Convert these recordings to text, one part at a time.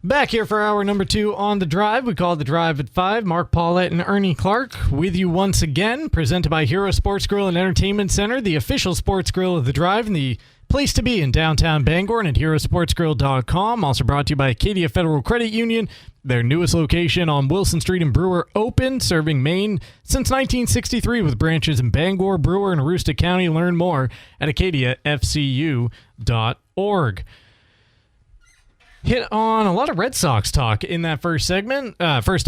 Back here for hour number 2 on The Drive. We call The Drive at 5. Mark Paulette and Ernie Clark with you once again. Presented by Hero Sports Grill and Entertainment Center, the official sports grill of The Drive and the place to be in downtown Bangor and at herosportsgrill.com. Also brought to you by Acadia Federal Credit Union. Their newest location on Wilson Street in Brewer open, serving Maine since 1963 with branches in Bangor, Brewer, and Aroostook County. Learn more at acadiafcu.org. Hit on a lot of Red Sox talk in that first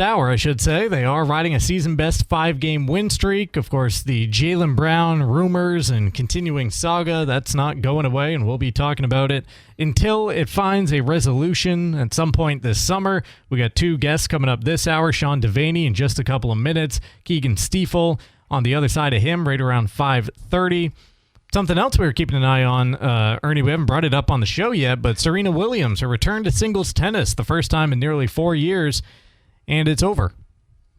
hour, I should say. They are riding a season-best 5-game win streak. Of course, the Jaylen Brown rumors and continuing saga, that's not going away, and we'll be talking about it until it finds a resolution at some point this summer. We got 2 guests coming up this hour, Sean Deveney in just a couple of minutes, Keagan Stiefel on the other side of him right around 5:30. Something else we were keeping an eye on, Ernie, we haven't brought it up on the show yet, but Serena Williams, her return to singles tennis, the first time in nearly 4 years, and it's over.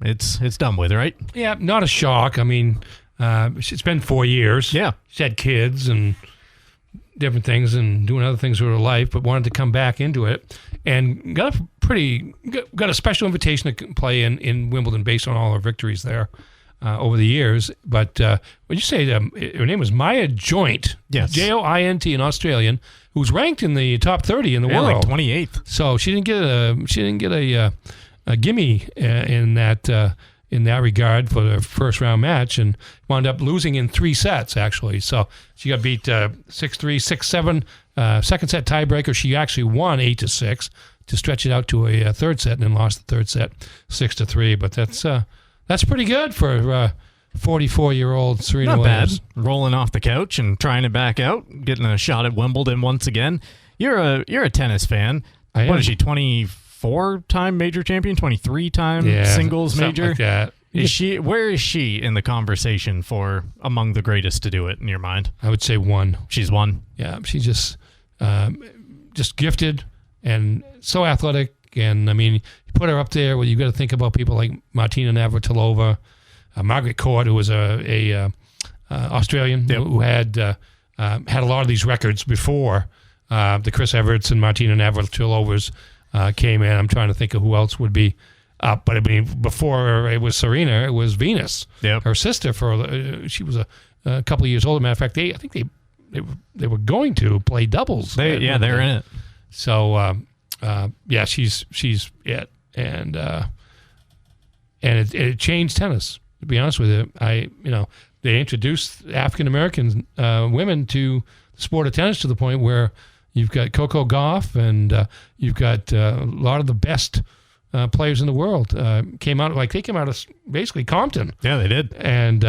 It's done with, right? Yeah, not a shock. I mean, it's been 4 years. Yeah. She's had kids and different things and doing other things with her life, but wanted to come back into it and got a special invitation to play in Wimbledon based on all her victories there. Over the years, but would you say her name was Maya Joint? Yes, Joint, an Australian who's ranked in the top 30 in the world, like 28th. So she didn't get a gimme in that regard for the first round match, and wound up losing in 3 sets actually. So she got beat 6-3, 6-7. Second set tiebreaker. She actually won 8-6 to stretch it out to a third set, and then lost the third set 6-3. But that's pretty good for 44-year-old Serena Williams. Not bad. Rolling off the couch and trying to back out, getting a shot at Wimbledon once again. You're a tennis fan. I am. What is she, 24-time major champion, 23-time singles major? Like that. Where is she in the conversation for among the greatest to do it in your mind? I would say 1. She's 1. Yeah, she's just gifted and so athletic. And I mean, you put her up there. Well, you've got to think about people like Martina Navratilova, Margaret Court, who was a Australian who had a lot of these records before the Chris Everts and Martina Navratilovas came in. I'm trying to think of who else would be up, but I mean, before it was Serena, it was Venus, her sister. She was a couple of years older. Matter of fact, I think they were going to play doubles. They're in it. So. She's it, and it changed tennis. To be honest with you, they introduced African American women to the sport of tennis to the point where you've got Coco Gauff and you've got a lot of the best players in the world came out of basically Compton. Yeah, they did, and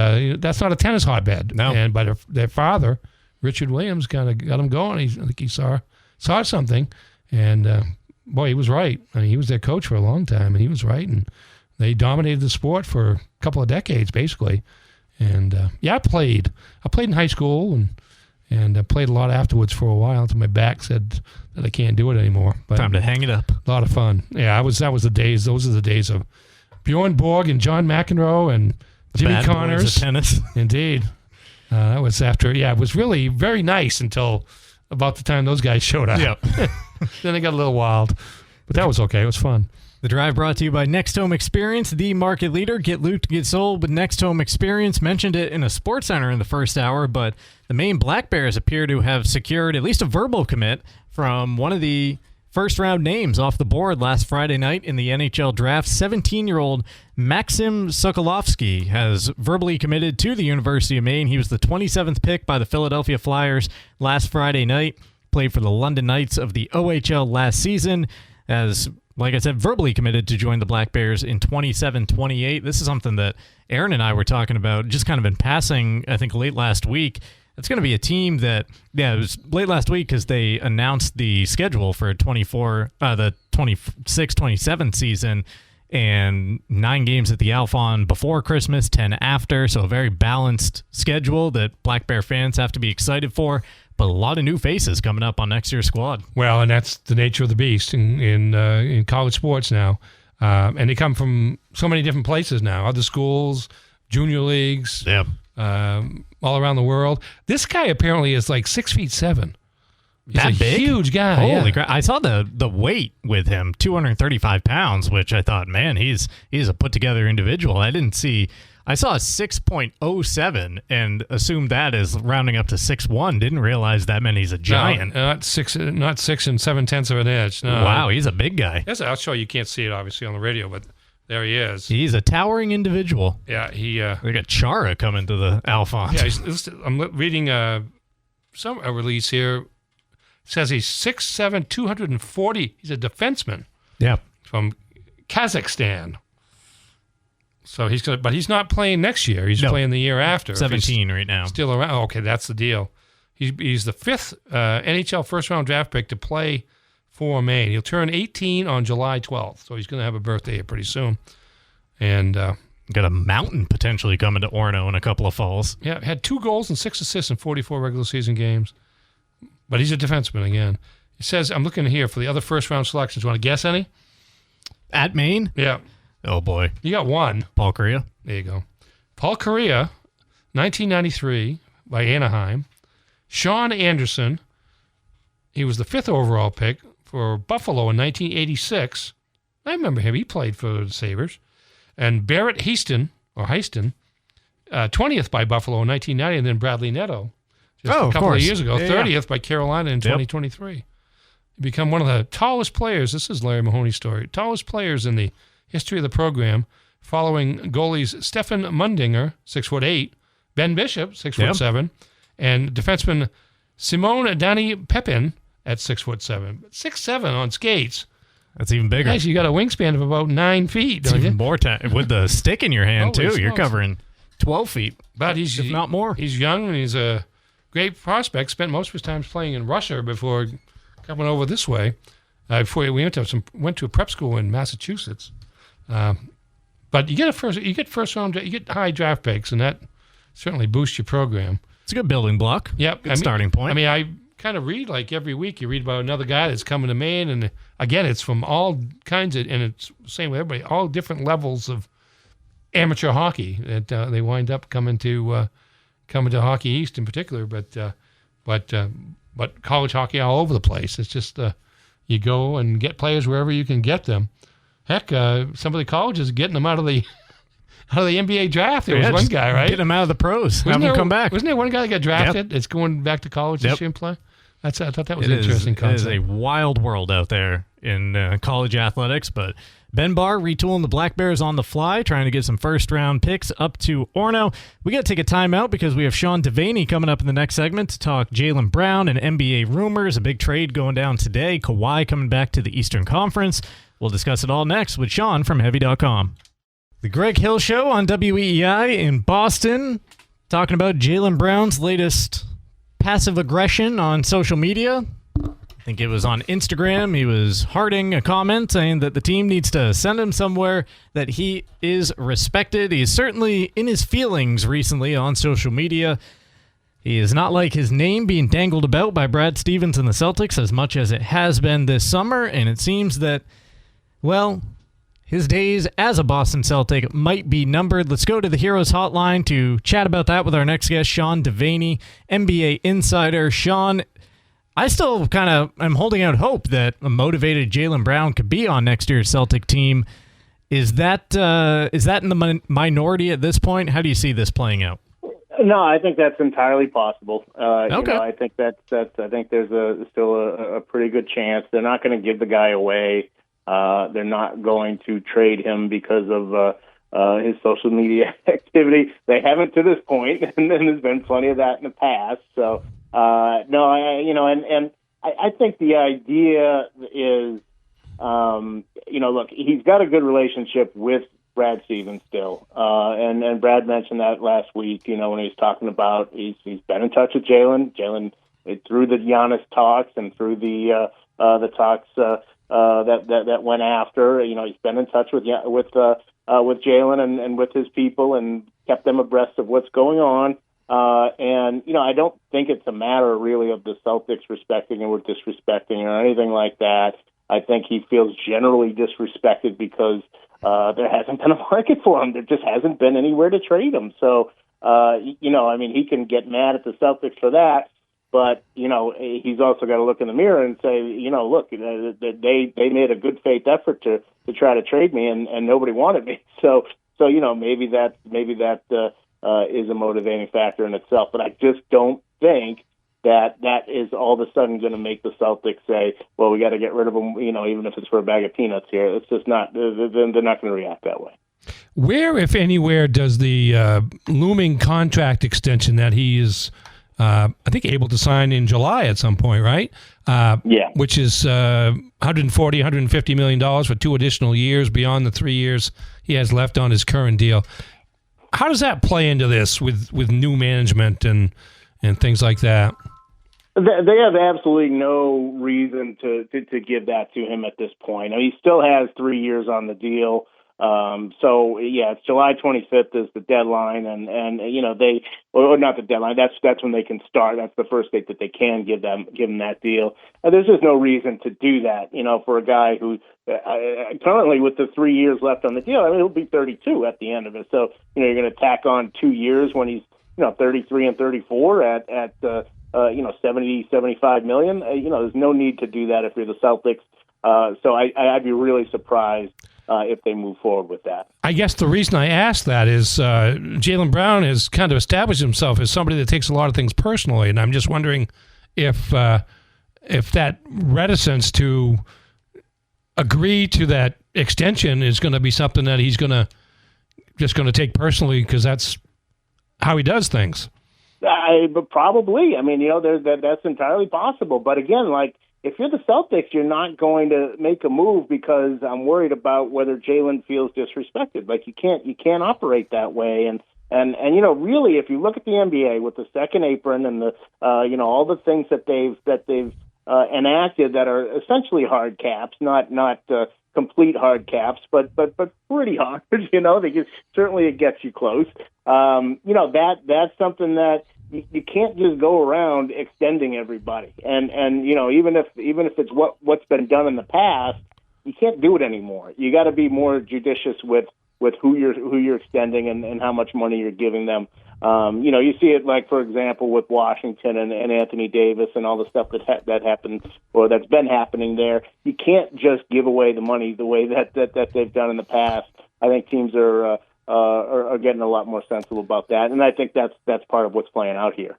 that's not a tennis hotbed. No, but their father, Richard Williams, kind of got them going. I think he saw something, and. Boy, he was right. I mean, he was their coach for a long time, and he was right. And they dominated the sport for a couple of decades, basically. And I played in high school, and I played a lot afterwards for a while until my back said that I can't do it anymore. But time to hang it up. A lot of fun. Yeah, that was the days. Those are the days of Bjorn Borg and John McEnroe and Jimmy Connors. Boys of tennis. Indeed. That was after. Yeah, it was really very nice until about the time those guys showed up. Yeah. Then it got a little wild, but that was okay. It was fun. The Drive brought to you by Next Home Experience, the market leader. Get looped, get sold with Next Home Experience. Mentioned it in a sports center in the first hour, but the Maine Black Bears appear to have secured at least a verbal commit from one of the first-round names off the board last Friday night in the NHL draft. 17-year-old Maxim Sokolovsky has verbally committed to the University of Maine. He was the 27th pick by the Philadelphia Flyers last Friday night. Played for the London Knights of the OHL last season. As, like I said, verbally committed to join the Black Bears in 27-28. This is something that Aaron and I were talking about just kind of in passing, I think, late last week. It's going to be a team that, it was late last week because they announced the schedule for the 26-27 season, and 9 games at the Alphon before Christmas, 10 after, so a very balanced schedule that Black Bear fans have to be excited for. But a lot of new faces coming up on next year's squad. Well, and that's the nature of the beast in college sports now. And they come from so many different places now, other schools, junior leagues, all around the world. This guy apparently is like 6'7". He's that a big? huge guy. Holy crap. I saw the weight with him, 235 pounds, which I thought, man, he's a put-together individual. I saw a 6.07 and assumed that as rounding up to 6'1". Didn't realize that meant he's a giant. No, not 6 and 7/10 of an inch. No. Wow, he's a big guy. Yes, I'll show you. You can't see it, obviously, on the radio, but there he is. He's a towering individual. Yeah, he... We got Chara coming to the Alphonse. Yeah, I'm reading a release here. It says he's 6'7", 240. He's a defenseman. Yeah. From Kazakhstan. So but he's not playing next year. He's playing the year after. 17 right now. Still around. Oh, okay, that's the deal. He's the fifth NHL first-round draft pick to play for Maine. He'll turn 18 on July 12th, so he's going to have a birthday here pretty soon. And got a mountain potentially coming to Orono in a couple of falls. Yeah, had 2 goals and 6 assists in 44 regular season games. But he's a defenseman again. It says, I'm looking here for the other first-round selections. Want to guess any? At Maine? Yeah. Oh, boy. You got one. Paul Kariya. There you go. Paul Kariya, 1993 by Anaheim. Sean Anderson, he was the 5th overall pick for Buffalo in 1986. I remember him. He played for the Sabres. And Barrett Heaston, 20th by Buffalo in 1990, and then Bradley Netto just a couple of years ago, 30th by Carolina in 2023. He become one of the tallest players. This is Larry Mahoney's story. Tallest players in the history of the program, following goalies Stefan Mundinger, 6'8", Ben Bishop, 6'7", and defenseman Simone Danny Pepin at 6'7". 6'7" on skates. That's even bigger. Nice, you got a wingspan of about 9 feet. It's even more time with the stick in your hand too. You're covering 12 feet, but if not more. He's young and he's a great prospect. Spent most of his time playing in Russia before coming over this way. Before we went to a prep school in Massachusetts. But you get first round, you get high draft picks, and that certainly boosts your program. It's a good building block. Yep, good starting point. I mean, I kind of read like every week. You read about another guy that's coming to Maine, and again, it's from all kinds of, and it's the same with everybody, all different levels of amateur hockey that they wind up coming to Hockey East in particular, but college hockey all over the place. It's just you go and get players wherever you can get them. Heck, some of the colleges are getting them out of the NBA draft. There was one guy, right? Getting them out of the pros. Have them come back. Wasn't there one guy that got drafted? It's going back to college this year and play. I thought that was an interesting concept. It is a wild world out there in college athletics, but Ben Barr retooling the Black Bears on the fly, trying to get some first-round picks up to Orono. We got to take a timeout because we have Sean Deveney coming up in the next segment to talk Jaylen Brown and NBA rumors, a big trade going down today, Kawhi coming back to the Eastern Conference. We'll discuss it all next with Sean from Heavy.com. The Greg Hill Show on WEEI in Boston, talking about Jaylen Brown's latest passive aggression on social media. I think it was on Instagram. He was hearting a comment saying that the team needs to send him somewhere that he is respected. He's certainly in his feelings recently on social media. He is not like his name being dangled about by Brad Stevens and the Celtics as much as it has been this summer, and it seems that, well, his days as a Boston Celtic might be numbered. Let's go to the Heroes Hotline to chat about that with our next guest, Sean Deveney, NBA insider. Sean, I still kind of am holding out hope that a motivated Jaylen Brown could be on next year's Celtic team. Is that in the minority at this point? How do you see this playing out? No, I think that's entirely possible. Okay. I think I think there's still a pretty good chance. They're not going to give the guy away. They're not going to trade him because of his social media activity. They haven't to this point, and then there's been plenty of that in the past. So, I think the idea is, look, he's got a good relationship with Brad Stevens still, and Brad mentioned that last week. When he was talking about he's been in touch with Jaylen. Jaylen through the Giannis talks and through the talks. That went after. He's been in touch with Jaylen and with his people and kept them abreast of what's going on. I don't think it's a matter really of the Celtics respecting or disrespecting or anything like that. I think he feels generally disrespected because there hasn't been a market for him. There just hasn't been anywhere to trade him. So, he can get mad at the Celtics for that. But, he's also got to look in the mirror and say, look, they made a good faith effort to try to trade me, and nobody wanted me. So maybe that is a motivating factor in itself. But I just don't think that is all of a sudden going to make the Celtics say, well, we got to get rid of him, even if it's for a bag of peanuts here. It's just not. They're not going to react that way. Where, if anywhere, does the looming contract extension that he is, I think, able to sign in July at some point, right? Yeah. Which is $150 million for 2 additional years beyond the 3 years he has left on his current deal. How does that play into this with new management and things like that? They have absolutely no reason to give that to him at this point. I mean, he still has 3 years on the deal. It's July 25th is the deadline, and or not the deadline. That's when they can start. That's the first date that they can give him that deal. There's just no reason to do that, for a guy who currently with the 3 years left on the deal. I mean, he'll be 32 at the end of it. So you're going to tack on 2 years when he's 33 and 34 at 70, 75 million. There's no need to do that if you're the Celtics. So I'd be really surprised if they move forward with that. I guess the reason I ask that is Jaylen Brown has kind of established himself as somebody that takes a lot of things personally, and I'm just wondering if that reticence to agree to that extension is going to be something that he's just going to take personally because that's how he does things. But probably. I mean, that's entirely possible. But again, if you're the Celtics, you're not going to make a move because I'm worried about whether Jaylen feels disrespected. You can't operate that way. And really, if you look at the NBA with the second apron and the all the things that they've enacted that are essentially hard caps, not complete hard caps, but pretty hard. Certainly it gets you close. That's something that you can't just go around extending everybody. And even if it's what's been done in the past, you can't do it anymore. You got to be more judicious with who you're extending and how much money you're giving them. You see it for example with Washington and Anthony Davis and all the stuff that happened or that's been happening there. You can't just give away the money the way that they've done in the past. I think teams are getting a lot more sensible about that, and I think that's part of what's playing out here.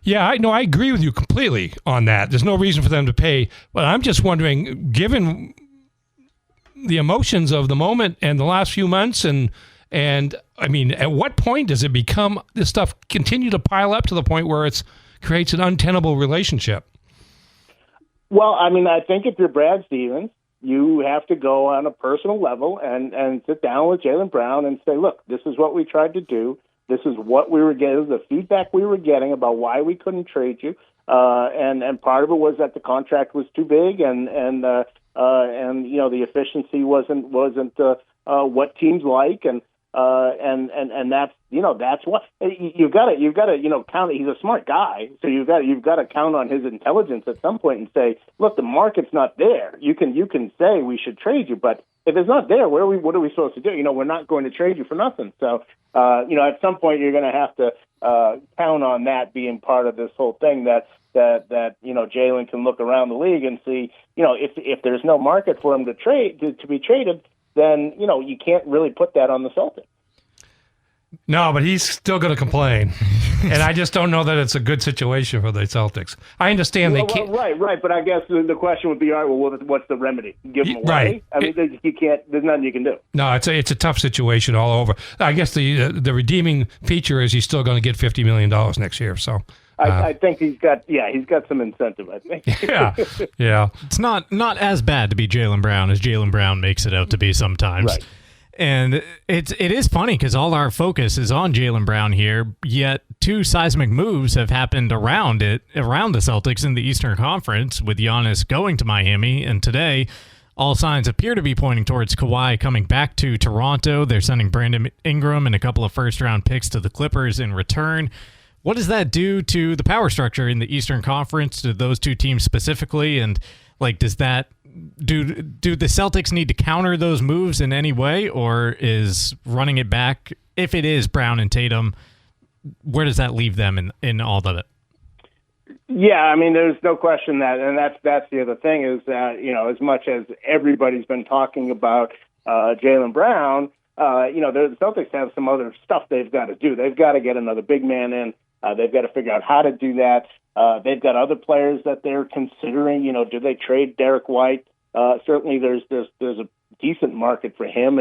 Yeah, I agree with you completely on that. There's no reason for them to pay, but I'm just wondering, given the emotions of the moment and the last few months, and I mean, at what point does it become this stuff continue to pile up to the point where it creates an untenable relationship? Well, I mean, I think if you're Brad Stevens, you have to go on a personal level and sit down with Jaylen Brown and say, look, this is what we tried to do. This is what we were getting, the feedback we were getting about why we couldn't trade you. And part of it was that the contract was too big and the efficiency wasn't what teams like. And that's what you've got to count. He's a smart guy, so you've got to count on his intelligence at some point and say, look, the market's not there. You can say we should trade you, but if it's not there, what are we supposed to do? We're not going to trade you for nothing. So at some point you're going to have to count on that being part of this whole thing. That Jaylen can look around the league and see, if there's no market for him to be traded, then you can't really put that on the Celtics. No, but he's still going to complain, and I just don't know that it's a good situation for the Celtics. I understand they can't. Right. But I guess the question would be, all right, well, what's the remedy? Give them away? Right. I mean, you can't. There's nothing you can do. No, it's a tough situation all over. I guess the redeeming feature is he's still going to get $50 million next year. So. I think he's got some incentive, I think. Yeah. It's not as bad to be Jaylen Brown as Jaylen Brown makes it out to be sometimes. Right. And it is funny because all our focus is on Jaylen Brown here, yet 2 seismic moves have happened around the Celtics in the Eastern Conference, with Giannis going to Miami, and today all signs appear to be pointing towards Kawhi coming back to Toronto. They're sending Brandon Ingram and a couple of first-round picks to the Clippers in return. What does that do to the power structure in the Eastern Conference, to those 2 teams specifically? And does that do the Celtics need to counter those moves in any way, or is running it back, if it is Brown and Tatum, where does that leave them in all of it? Yeah, I mean, there's no question that, and that's the other thing is that, as much as everybody's been talking about Jaylen Brown, the Celtics have some other stuff they've got to do. They've got to get another big man in. They've got to figure out how to do that. They've got other players that they're considering. Do they trade Derek White? Certainly, there's a decent market for him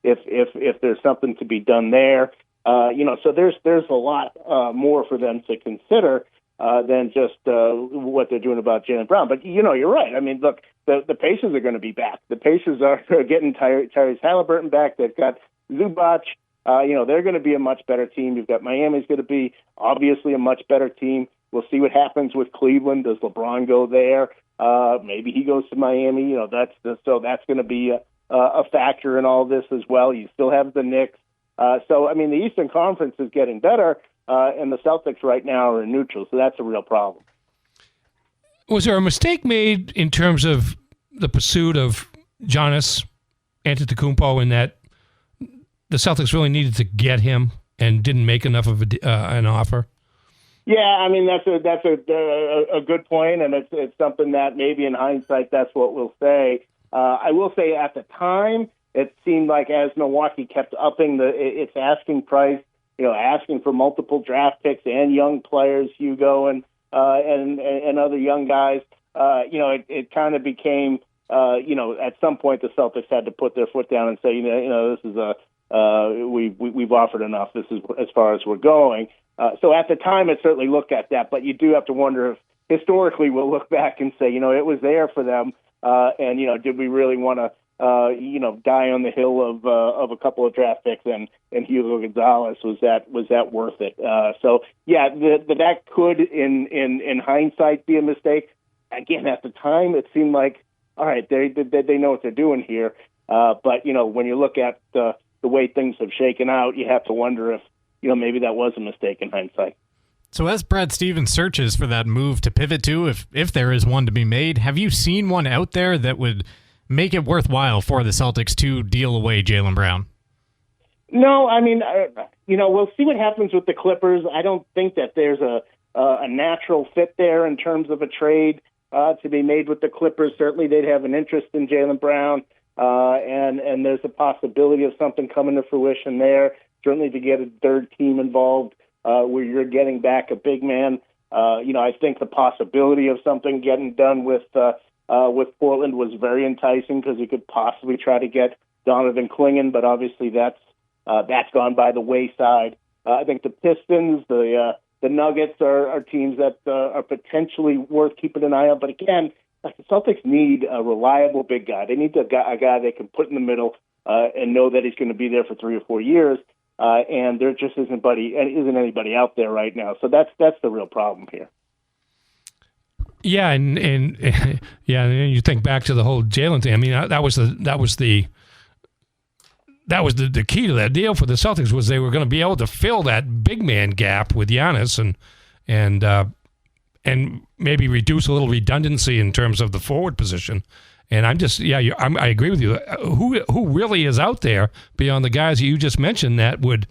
if there's something to be done there. So there's a lot more for them to consider than just what they're doing about Jaylen Brown. But you're right. I mean, look, the Pacers are going to be back. The Pacers are getting Tyrese Halliburton back. They've got Zubac. They're going to be a much better team. You've got Miami's going to be obviously a much better team. We'll see what happens with Cleveland. Does LeBron go there? Maybe he goes to Miami. That's going to be a factor in all this as well. You still have the Knicks. The Eastern Conference is getting better, and the Celtics right now are in neutral, so that's a real problem. Was there a mistake made in terms of the pursuit of Giannis Antetokounmpo in that the Celtics really needed to get him and didn't make enough of an offer? Yeah, I mean that's a good point, and it's something that maybe in hindsight that's what we'll say. I will say at the time it seemed like as Milwaukee kept upping its asking price, asking for multiple draft picks and young players, Hugo and other young guys, it kind of became at some point the Celtics had to put their foot down and say this is we've offered enough. This is as far as we're going. So at the time, it certainly looked at that, but you do have to wonder if historically we'll look back and say, it was there for them, and did we really want to, die on the hill of a couple of draft picks and Hugo Gonzalez? Was that worth it? That could in hindsight be a mistake. Again, at the time, it seemed like all right, they know what they're doing here, but when you look at the way things have shaken out, you have to wonder if maybe that was a mistake in hindsight. So as Brad Stevens searches for that move to pivot to, if there is one to be made, have you seen one out there that would make it worthwhile for the Celtics to deal away Jaylen Brown? No, I mean, we'll see what happens with the Clippers. I don't think that there's a natural fit there in terms of a trade to be made with the Clippers. Certainly they'd have an interest in Jaylen Brown, and there's a possibility of something coming to fruition there. Certainly to get a third team involved where you're getting back a big man. I think the possibility of something getting done with Portland was very enticing because you could possibly try to get Donovan Clingan, but obviously that's gone by the wayside. I think the Pistons, the Nuggets are teams that are potentially worth keeping an eye on. But again, the Celtics need a reliable big guy. They need a guy they can put in the middle and know that he's going to be there for 3 or 4 years. And there just isn't anybody out there right now. So that's the real problem here. Yeah, and you think back to the whole Jaylen thing. I mean, that was the key to that deal for the Celtics was they were going to be able to fill that big man gap with Giannis and maybe reduce a little redundancy in terms of the forward position. And I agree with you. Who really is out there beyond the guys you just mentioned that would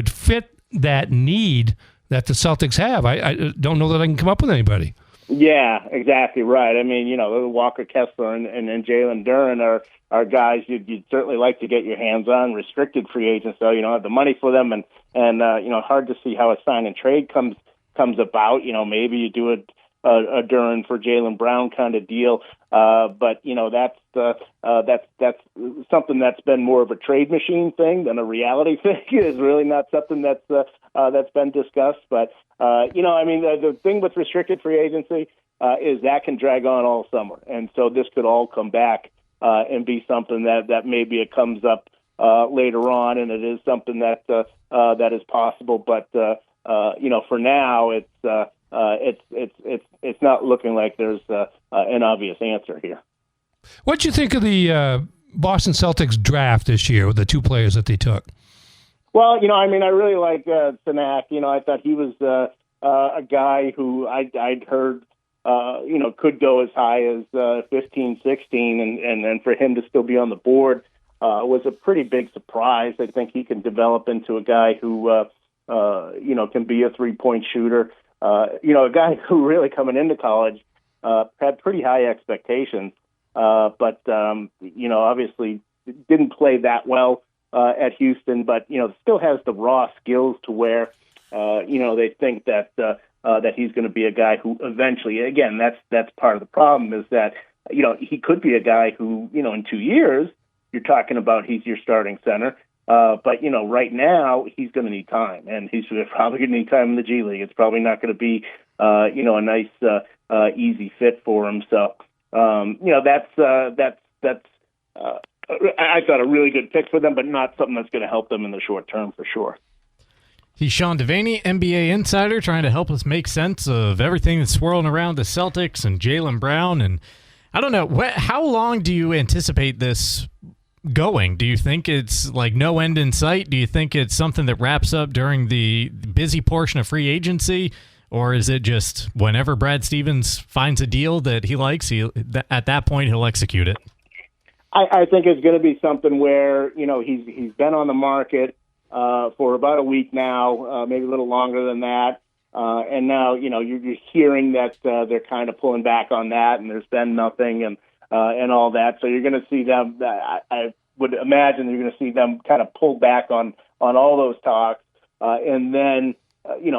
fit that need that the Celtics have? I don't know that I can come up with anybody. Yeah, exactly right. I mean, Walker Kessler and Jalen Duren are guys you'd certainly like to get your hands on, restricted free agents, so you don't have the money for them, and hard to see how a sign and trade comes about. Maybe you do a Duren for Jaylen Brown kind of deal, but that's something that's been more of a trade machine thing than a reality thing. It's really not something that's been discussed. But the thing with restricted free agency is that can drag on all summer, and so this could all come back and be something that maybe it comes up later on, and it is something that is possible. But for now, it's not looking like there's an obvious answer here. What do you think of the Boston Celtics draft this year with the 2 players that they took? Well, I really like Sinak. I thought he was a guy who I'd heard could go as high as 15, 16, and for him to still be on the board was a pretty big surprise. I think he can develop into a guy who can be a 3-point shooter. a guy who really coming into college had pretty high expectations, but obviously didn't play that well at Houston, but still has the raw skills to where they think that he's going to be a guy who eventually, again, that's part of the problem, is that he could be a guy who in 2 years you're talking about he's your starting center. But right now he's going to need time, and he's probably going to need time in the G League. It's probably not going to be a nice easy fit for him. So that's I thought a really good pick for them, but not something that's going to help them in the short term for sure. He's Sean Deveney, NBA insider, trying to help us make sense of everything that's swirling around the Celtics and Jaylen Brown. And I don't know, how long do you anticipate this going? Do you think it's like no end in sight? Do you think it's something that wraps up during the busy portion of free agency? Or is it just whenever Brad Stevens finds a deal that he likes, at that point he'll execute it? I think it's going to be something where, he's been on the market for about a week now, maybe a little longer than that. And now, you're hearing that they're kind of pulling back on that, and there's been nothing and all that. So you're going to see them, I would imagine you're going to see them kind of pull back on all those talks. And then,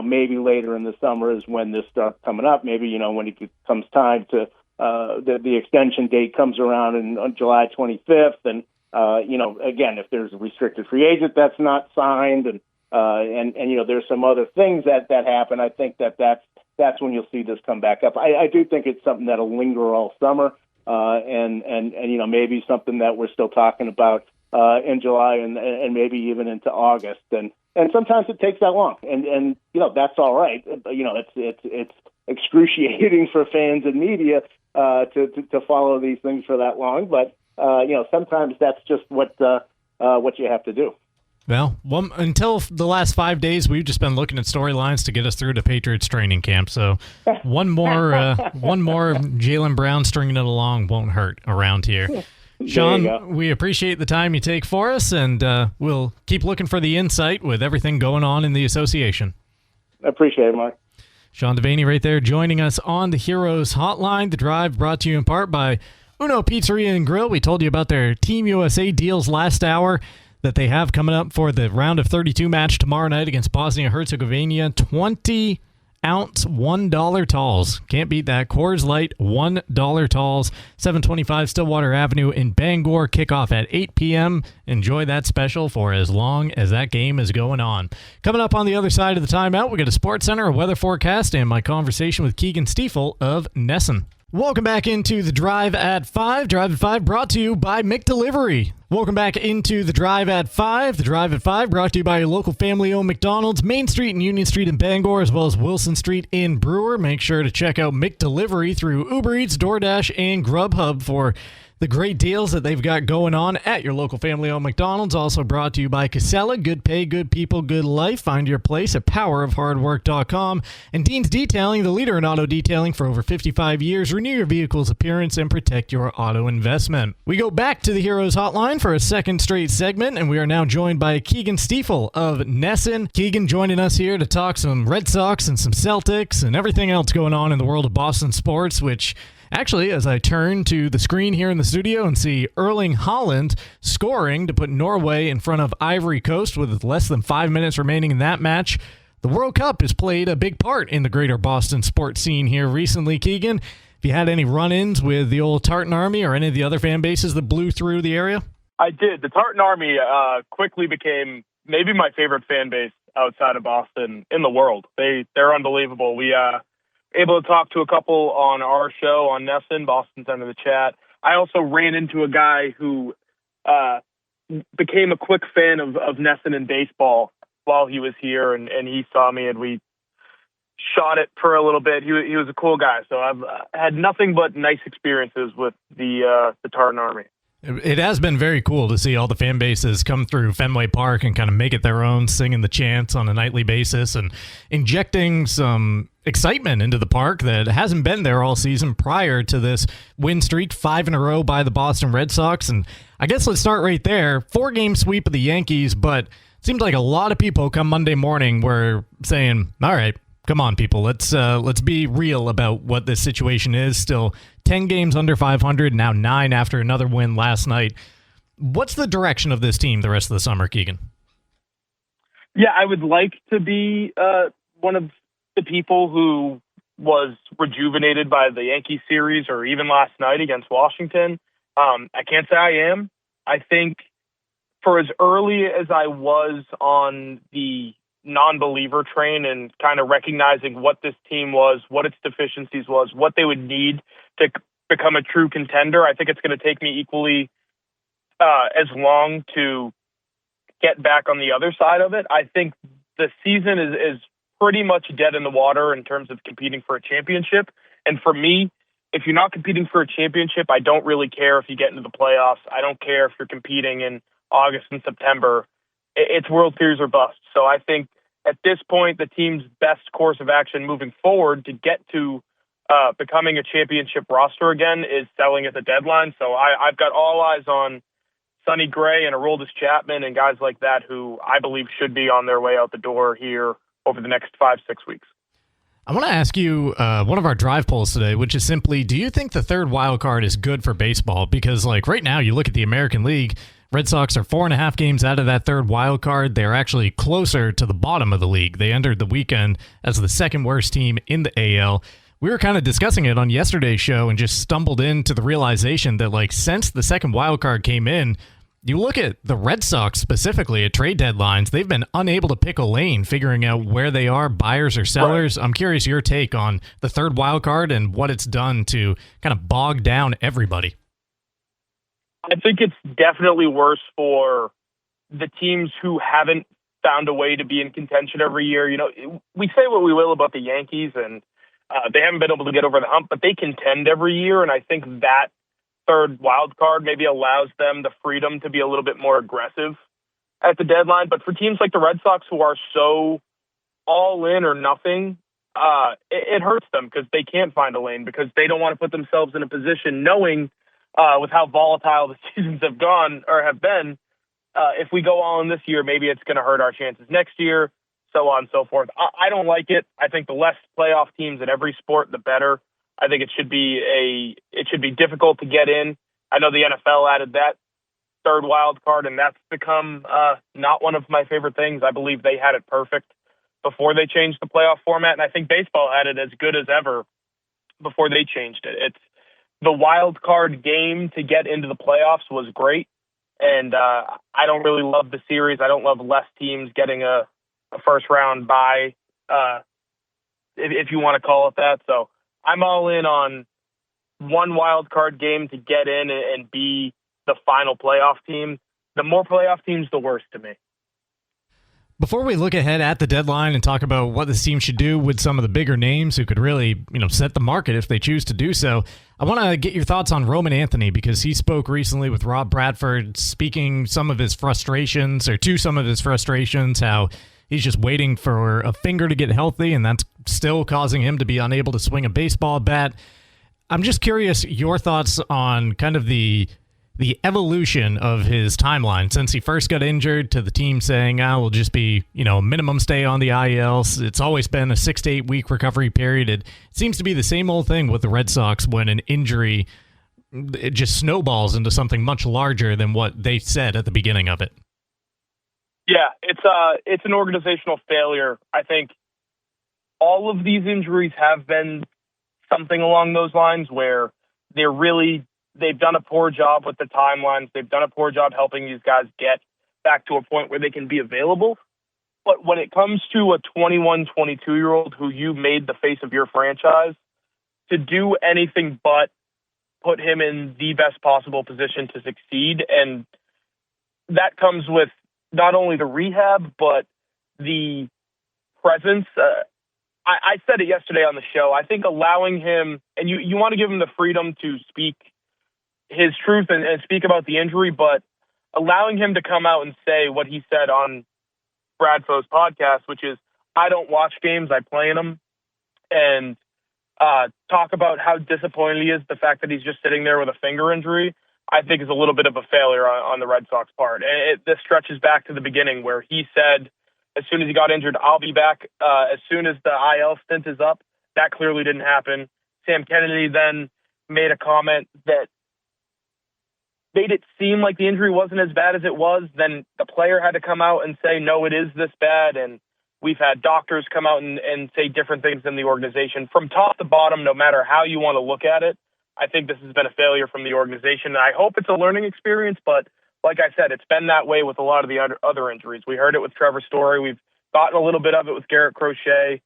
maybe later in the summer is when this starts coming up. Maybe, when it comes time to the extension date comes around on July 25th. And, again, if there's a restricted free agent that's not signed and there's some other things that happen, I think that's when you'll see this come back up. I do think it's something that'll linger all summer. And maybe something that we're still talking about in July and maybe even into August. And sometimes it takes that long, and that's all right. It's excruciating for fans and media to follow these things for that long. But sometimes that's just what you have to do. Well, until the last 5 days, we've just been looking at storylines to get us through to Patriots training camp. So one more Jaylen Brown stringing it along won't hurt around here. Sean, we appreciate the time you take for us, and we'll keep looking for the insight with everything going on in the association. I appreciate it, Mark. Sean Deveney right there joining us on the Heroes Hotline. The Drive brought to you in part by Uno Pizzeria and Grill. We told you about their Team USA deals last hour that they have coming up for the round of 32 match tomorrow night against Bosnia-Herzegovina. 20-ounce $1 talls. Can't beat that. Coors Light $1 talls. 725 Stillwater Avenue in Bangor. Kickoff at 8 p.m. Enjoy that special for as long as that game is going on. Coming up on the other side of the timeout, we got a Sports Center, a weather forecast, and my conversation with Keagan Stiefel of NESN. Welcome back into the Drive at 5. Drive at 5 brought to you by McDelivery. Welcome back into the Drive at 5. The Drive at 5 brought to you by your local family-owned McDonald's, Main Street and Union Street in Bangor, as well as Wilson Street in Brewer. Make sure to check out McDelivery through Uber Eats, DoorDash, and Grubhub for the great deals that they've got going on at your local family-owned McDonald's. Also brought to you by Casella. Good pay, good people, good life. Find your place at powerofhardwork.com. And Dean's Detailing, the leader in auto detailing for over 55 years. Renew your vehicle's appearance and protect your auto investment. We go back to the Heroes Hotline for a second straight segment, and we are now joined by Keagan Stiefel of NESN. Keagan joining us here to talk some Red Sox and some Celtics and everything else going on in the world of Boston sports, which actually, as I turn to the screen here in the studio and see Erling Haaland scoring to put Norway in front of Ivory Coast with less than 5 minutes remaining in that match, the World Cup has played a big part in the greater Boston sports scene here recently. Keagan, have you had any run-ins with the old Tartan Army or any of the other fan bases that blew through the area? I did. The Tartan Army quickly became maybe my favorite fan base outside of Boston in the world. They're unbelievable. We able to talk to a couple on our show on NESN, Boston Center the Chat. I also ran into a guy who became a quick fan of NESN and baseball while he was here, and he saw me, and we shot it for a little bit. He was a cool guy, so I've had nothing but nice experiences with the Tartan Army. It has been very cool to see all the fan bases come through Fenway Park and kind of make it their own, singing the chants on a nightly basis and injecting some excitement into the park that hasn't been there all season prior to this win streak, 5 in a row by the Boston Red Sox. And I guess let's start right there. 4-game sweep of the Yankees, but it seemed like a lot of people come Monday morning were saying, all right, Come on, people. Let's be real about what this situation is. Still 10 games under 500, now 9 after another win last night. What's the direction of this team the rest of the summer, Keagan? Yeah, I would like to be one of the people who was rejuvenated by the Yankee series or even last night against Washington. I can't say I am. I think for as early as I was on the non-believer train and kind of recognizing what this team was, what its deficiencies was, what they would need to become a true contender, I think it's going to take me equally as long to get back on the other side of it. I think the season is pretty much dead in the water in terms of competing for a championship. And for me, if you're not competing for a championship, I don't really care if you get into the playoffs. I don't care if you're competing in August and September. It's World Series or bust. So I think at this point, the team's best course of action moving forward to get to becoming a championship roster again is selling at the deadline. So I've got all eyes on Sonny Gray and Aroldis Chapman and guys like that who I believe should be on their way out the door here over the next 5-6 weeks. I want to ask you one of our drive polls today, which is simply, do you think the third wild card is good for baseball? Because like right now, you look at the American League, Red Sox are 4.5 games out of that third wild card. They're actually closer to the bottom of the league. They entered the weekend as the second worst team in the AL. We were kind of discussing it on yesterday's show and just stumbled into the realization that like since the second wild card came in, you look at the Red Sox specifically at trade deadlines, they've been unable to pick a lane, figuring out where they are, buyers or sellers. Right. I'm curious your take on the third wild card and what it's done to kind of bog down everybody. I think it's definitely worse for the teams who haven't found a way to be in contention every year. You know, we say what we will about the Yankees, and they haven't been able to get over the hump, but they contend every year, and I think that third wild card maybe allows them the freedom to be a little bit more aggressive at the deadline. But for teams like the Red Sox who are so all in or nothing, it hurts them because they can't find a lane because they don't want to put themselves in a position knowing with how volatile the seasons have gone or have been, if we go all in this year, maybe it's going to hurt our chances next year, so on and so forth. I don't like it. I think the less playoff teams in every sport, the better. I think it should be difficult to get in. I know the NFL added that third wild card, and that's become not one of my favorite things. I believe they had it perfect before they changed the playoff format, and I think baseball had it as good as ever before they changed it. It's the wild card game to get into the playoffs was great, and I don't really love the series. I don't love less teams getting a first round bye, if you want to call it that. So I'm all in on one wild card game to get in and be the final playoff team. The more playoff teams, the worse to me. Before we look ahead at the deadline and talk about what this team should do with some of the bigger names who could really, set the market if they choose to do so, I want to get your thoughts on Roman Anthony because he spoke recently with Rob Bradford, speaking some of his frustrations, how he's just waiting for a finger to get healthy, and that's still causing him to be unable to swing a baseball bat. I'm just curious your thoughts on kind of the evolution of his timeline since he first got injured to the team saying, we'll just be, minimum stay on the IL. It's always been a 6 to 8 week recovery period. It seems to be the same old thing with the Red Sox when an injury, it just snowballs into something much larger than what they said at the beginning of it. Yeah, it's an organizational failure. I think all of these injuries have been something along those lines where they've done a poor job with the timelines. They've done a poor job helping these guys get back to a point where they can be available. But when it comes to a 21, 22-year-old who you made the face of your franchise, to do anything but put him in the best possible position to succeed, and that comes with not only the rehab, but the presence. I said it yesterday on the show. I think allowing him, and you want to give him the freedom to speak his truth and speak about the injury, but allowing him to come out and say what he said on Brad Foe's podcast, which is, I don't watch games, I play in them, and talk about how disappointed he is, the fact that he's just sitting there with a finger injury, I think is a little bit of a failure on the Red Sox part. And this stretches back to the beginning where he said as soon as he got injured, I'll be back as soon as the IL stint is up. That clearly didn't happen. Sam Kennedy then made a comment that made it seem like the injury wasn't as bad as it was. Then the player had to come out and say, no, it is this bad. And we've had doctors come out and say different things in the organization. From top to bottom, no matter how you want to look at it, I think this has been a failure from the organization. And I hope it's a learning experience, but like I said, it's been that way with a lot of the other injuries. We heard it with Trevor Story. We've gotten a little bit of it with Garrett Crochet.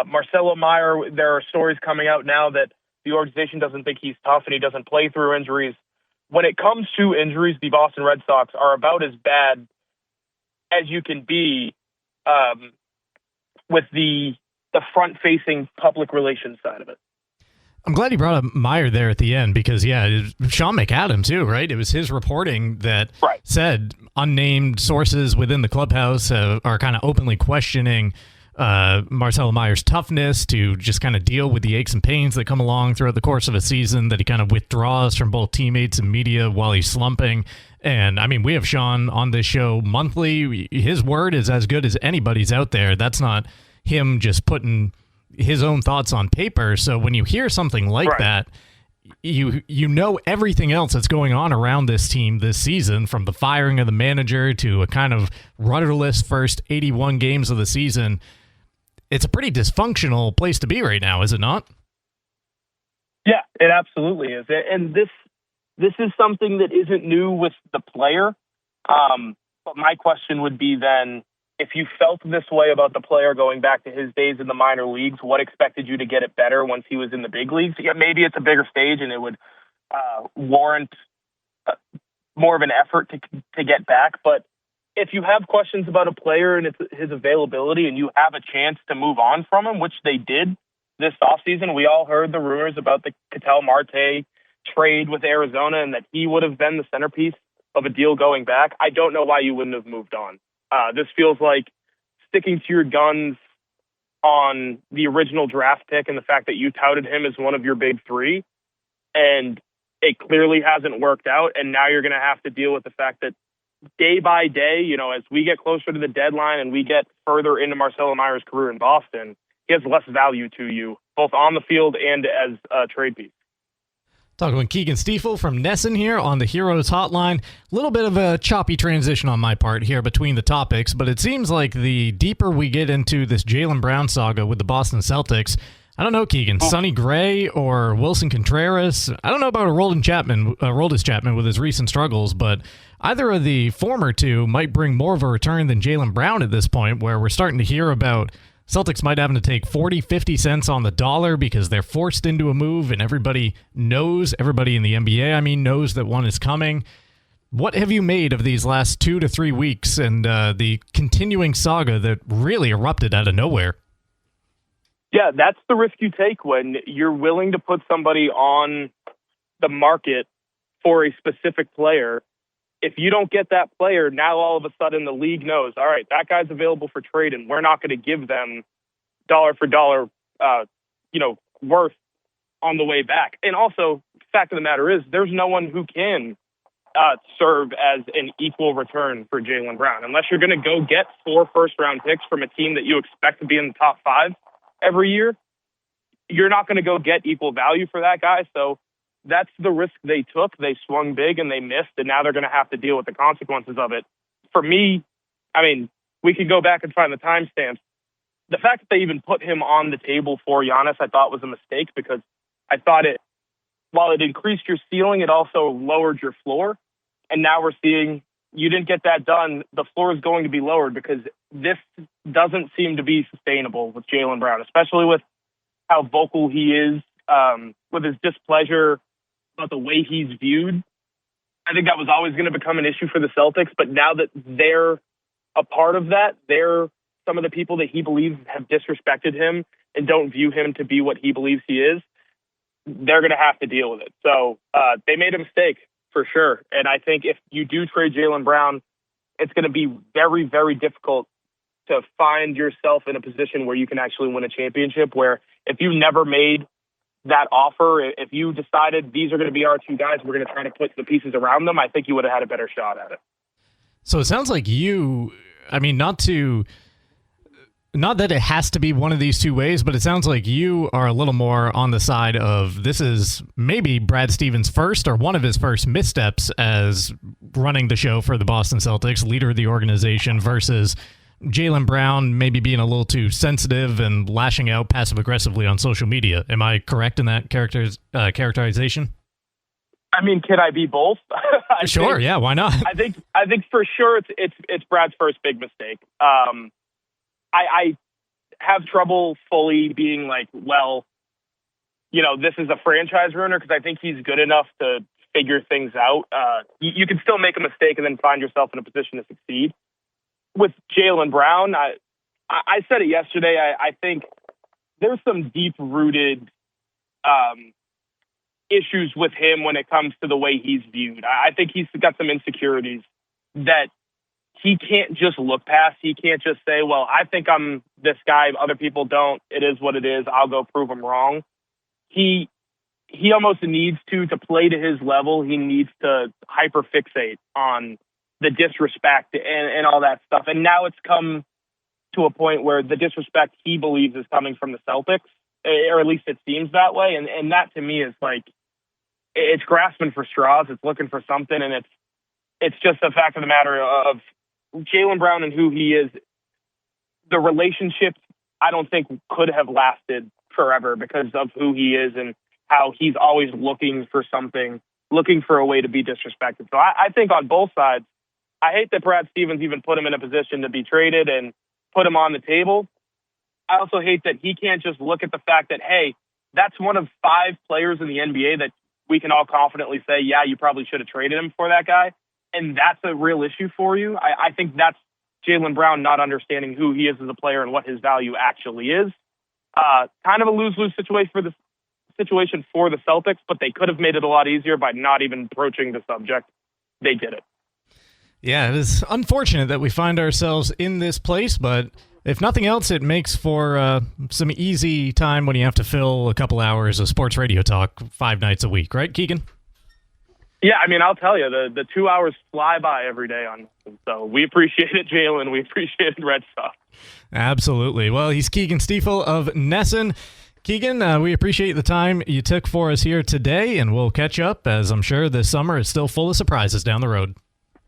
Marcelo Meyer, there are stories coming out now that the organization doesn't think he's tough and he doesn't play through injuries. When it comes to injuries, the Boston Red Sox are about as bad as you can be with the front-facing public relations side of it. I'm glad you brought up Meyer there at the end because, Sean McAdam too, right? It was his reporting that said unnamed sources within the clubhouse are kind of openly questioning Marcelo Meyer's toughness to just kind of deal with the aches and pains that come along throughout the course of a season, that he kind of withdraws from both teammates and media while he's slumping. And, I mean, we have Sean on this show monthly. His word is as good as anybody's out there. That's not him just putting his own thoughts on paper. So when you hear something like that, you know everything else that's going on around this team this season, from the firing of the manager to a kind of rudderless first 81 games of the season. It's a pretty dysfunctional place to be right now, is it not? Yeah, it absolutely is. And this is something that isn't new with the player. But my question would be then, if you felt this way about the player going back to his days in the minor leagues, what expected you to get it better once he was in the big leagues? Yeah, maybe it's a bigger stage and it would warrant more of an effort to get back. But if you have questions about a player and his availability and you have a chance to move on from him, which they did this offseason, we all heard the rumors about the Ketel Marte trade with Arizona and that he would have been the centerpiece of a deal going back. I don't know why you wouldn't have moved on. This feels like sticking to your guns on the original draft pick and the fact that you touted him as one of your big three, and it clearly hasn't worked out. And now you're going to have to deal with the fact that day by day, as we get closer to the deadline and we get further into Marcelo Meyer's career in Boston, he has less value to you, both on the field and as a trade piece. Talking with Keagan Stiefel from NESN here on the Heroes Hotline. A little bit of a choppy transition on my part here between the topics, but it seems like the deeper we get into this Jaylen Brown saga with the Boston Celtics, I don't know, Keagan, Sonny Gray or Wilson Contreras, I don't know about Aroldis Chapman with his recent struggles, but either of the former two might bring more of a return than Jaylen Brown at this point, where we're starting to hear about Celtics might have to take 40, 50 cents on the dollar because they're forced into a move, and everybody in the NBA, knows that one is coming. What have you made of these last 2 to 3 weeks and the continuing saga that really erupted out of nowhere? Yeah, that's the risk you take when you're willing to put somebody on the market for a specific player. If you don't get that player, now all of a sudden the league knows, all right, that guy's available for trade, and we're not going to give them dollar for dollar, worth on the way back. And also, the fact of the matter is, there's no one who can serve as an equal return for Jaylen Brown. Unless you're going to go get 4 first-round picks from a team that you expect to be in the top 5 every year, you're not going to go get equal value for that guy. So that's the risk they took. They swung big and they missed, and now they're going to have to deal with the consequences of it. For me, we could go back and find the timestamps. The fact that they even put him on the table for Giannis, I thought was a mistake, because I thought while it increased your ceiling, it also lowered your floor. And now we're seeing you didn't get that done. The floor is going to be lowered because this doesn't seem to be sustainable with Jaylen Brown, especially with how vocal he is, with his displeasure about the way he's viewed. I think that was always going to become an issue for the Celtics, but now that they're a part of that, they're some of the people that he believes have disrespected him and don't view him to be what he believes he is, they're going to have to deal with it. So they made a mistake for sure. And I think if you do trade Jaylen Brown, it's going to be very, very difficult to find yourself in a position where you can actually win a championship, where if you never made that offer, if you decided these are going to be our 2 guys, we're going to try to put the pieces around them, I think you would have had a better shot at it. So it sounds like you, not to not that it has to be one of these two ways, but it sounds like you are a little more on the side of this is maybe Brad Stevens' first or one of his first missteps as running the show for the Boston Celtics, leader of the organization, versus Jaylen Brown maybe being a little too sensitive and lashing out passive-aggressively on social media. Am I correct in that characterization? I mean, can I be both? Sure, yeah, why not? I think for sure it's Brad's first big mistake. I have trouble fully being like, well, this is a franchise ruiner, because I think he's good enough to figure things out. You can still make a mistake and then find yourself in a position to succeed. With Jaylen Brown, I said it yesterday. I think there's some deep-rooted issues with him when it comes to the way he's viewed. I think he's got some insecurities that he can't just look past. He can't just say, well, I think I'm this guy, other people don't. It is what it is. I'll go prove him wrong. He almost needs to play to his level. He needs to hyperfixate on the disrespect and all that stuff. And now it's come to a point where the disrespect he believes is coming from the Celtics, or at least it seems that way. And that to me is like, it's grasping for straws. It's looking for something. And it's just a fact of the matter of Jaylen Brown and who he is. The relationship, I don't think, could have lasted forever because of who he is and how he's always looking for something, looking for a way to be disrespected. So I think on both sides, I hate that Brad Stevens even put him in a position to be traded and put him on the table. I also hate that he can't just look at the fact that, hey, that's one of 5 players in the NBA that we can all confidently say, yeah, you probably should have traded him for that guy. And that's a real issue for you. I think that's Jaylen Brown not understanding who he is as a player and what his value actually is. Kind of a lose-lose situation for the Celtics, but they could have made it a lot easier by not even broaching the subject. They did it. Yeah, it is unfortunate that we find ourselves in this place, but if nothing else, it makes for some easy time when you have to fill a couple hours of sports radio talk 5 nights a week, right, Keegan? Yeah, I mean, I'll tell you, the 2 hours fly by every day on this, so we appreciate it, Jaylen. We appreciate it, Red Sox. Absolutely. Well, he's Keagan Stiefel of NESN. Keegan, we appreciate the time you took for us here today, and we'll catch up, as I'm sure this summer is still full of surprises down the road.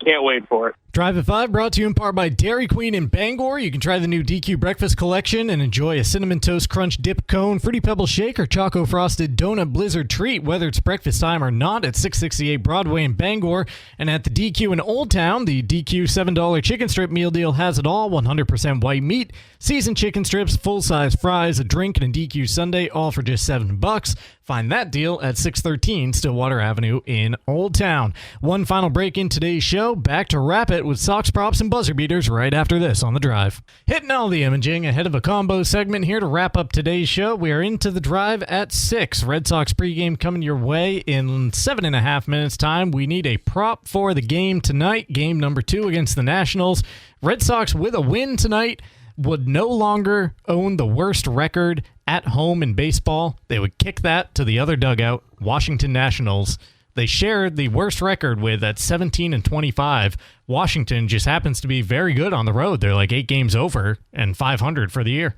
Can't wait for it. Drive at 5 brought to you in part by Dairy Queen in Bangor. You can try the new DQ Breakfast Collection and enjoy a Cinnamon Toast Crunch Dip Cone, Fruity Pebble Shake, or Choco Frosted Donut Blizzard Treat, whether it's breakfast time or not, at 668 Broadway in Bangor. And at the DQ in Old Town, the DQ $7 Chicken Strip Meal Deal has it all. 100% white meat, seasoned chicken strips, full-size fries, a drink, and a DQ sundae, all for just $7. Find that deal at 613 Stillwater Avenue in Old Town. One final break in today's show. Back to wrap it with Sox Props and Buzzer Beaters right after this on The Drive. Hitting all the imaging ahead of a combo segment here to wrap up today's show. We are into The Drive at 6. Red Sox pregame coming your way in 7.5 minutes time. We need a prop for the game tonight. Game number 2 against the Nationals. Red Sox with a win tonight would no longer own the worst record at home in baseball. They would kick that to the other dugout, Washington Nationals. They shared the worst record with at 17-25. Washington just happens to be very good on the road. They're like 8 games over and 500 for the year.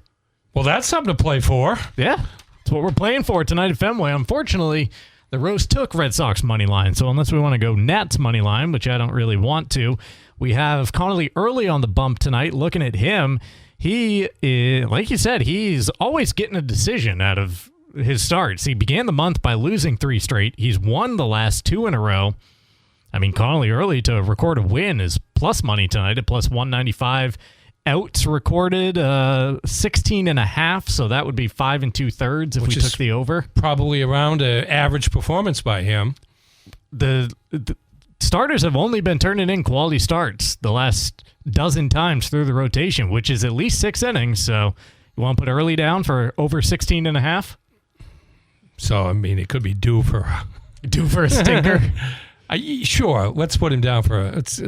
Well, that's something to play for. Yeah, that's what we're playing for tonight at Fenway. Unfortunately, the Rose took Red Sox money line, so unless we want to go Nats money line, which I don't really want to, we have Connolly early on the bump tonight. Looking at him, he is, like you said, he's always getting a decision out of his starts. He began the month by losing 3 straight. He's won the last 2 in a row. I mean, Connolly early to record a win is plus money tonight at plus 195. Outs recorded 16.5, so that would be 5 2/3 if we took the over. Probably around an average performance by him. The starters have only been turning in quality starts the last dozen times through the rotation, which is at least 6 innings. So you want to put early down for over 16.5? So, I mean, it could be due for a stinker. Sure, let's put him down for it's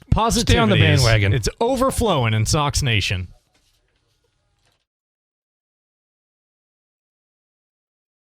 positivity. Stay on the bandwagon. It's overflowing in Sox Nation.